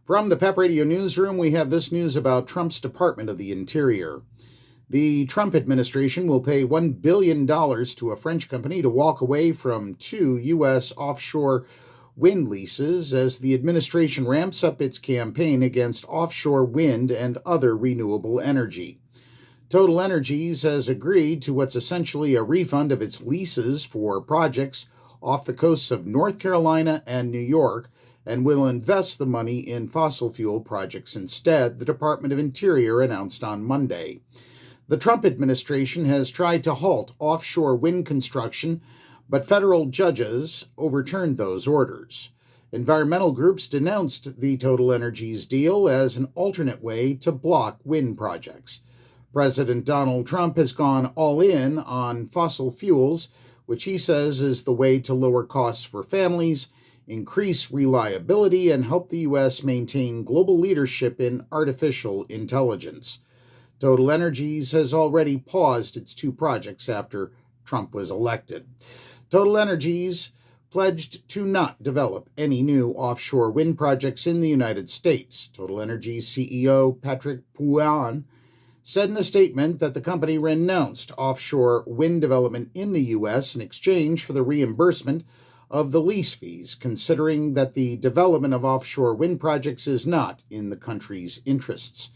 From the PEP Radio Newsroom, we have this news about Trump's Department of the Interior. The Trump administration will pay $1 billion to a French company to walk away from 2 U.S. offshore wind leases as the administration ramps up its campaign against offshore wind and other renewable energy. TotalEnergies has agreed to what's essentially a refund of its leases for projects off the coasts of North Carolina and New York, and will invest the money in fossil fuel projects instead, the Department of Interior announced on Monday. The Trump administration has tried to halt offshore wind construction, but federal judges overturned those orders. Environmental groups denounced the TotalEnergies deal as an alternate way to block wind projects. President Donald Trump has gone all in on fossil fuels, which he says is the way to lower costs for families, increase reliability, and help the U.S. maintain global leadership in artificial intelligence. TotalEnergies has already paused its 2 projects after Trump was elected. TotalEnergies pledged to not develop any new offshore wind projects in the United States. TotalEnergies CEO Patrick Pouyan said in a statement that the company renounced offshore wind development in the U.S. in exchange for the reimbursement of the lease fees, considering that the development of offshore wind projects is not in the country's interests.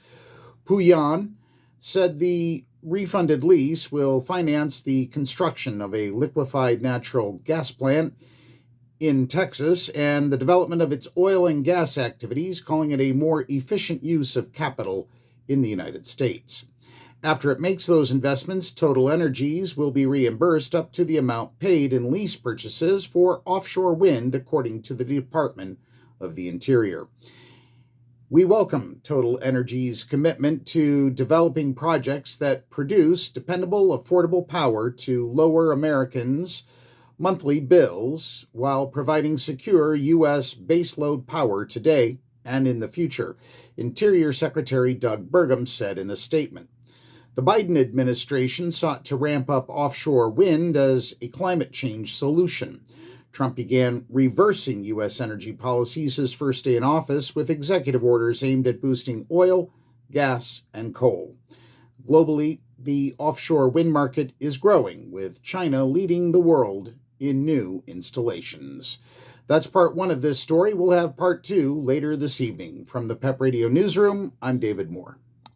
Pouyan said the refunded lease will finance the construction of a liquefied natural gas plant in Texas and the development of its oil and gas activities, calling it a more efficient use of capital in the United States. After it makes those investments, TotalEnergies will be reimbursed up to the amount paid in lease purchases for offshore wind, according to the Department of the Interior. We welcome TotalEnergies' commitment to developing projects that produce dependable, affordable power to lower Americans' monthly bills while providing secure U.S. baseload power today and in the future, Interior Secretary Doug Burgum said in a statement. The Biden administration sought to ramp up offshore wind as a climate change solution. Trump began reversing U.S. energy policies his first day in office with executive orders aimed at boosting oil, gas, and coal. Globally, the offshore wind market is growing, with China leading the world in new installations. That's part 1 of this story. We'll have part 2 later this evening. From the PEP Radio Newsroom, I'm David Moore.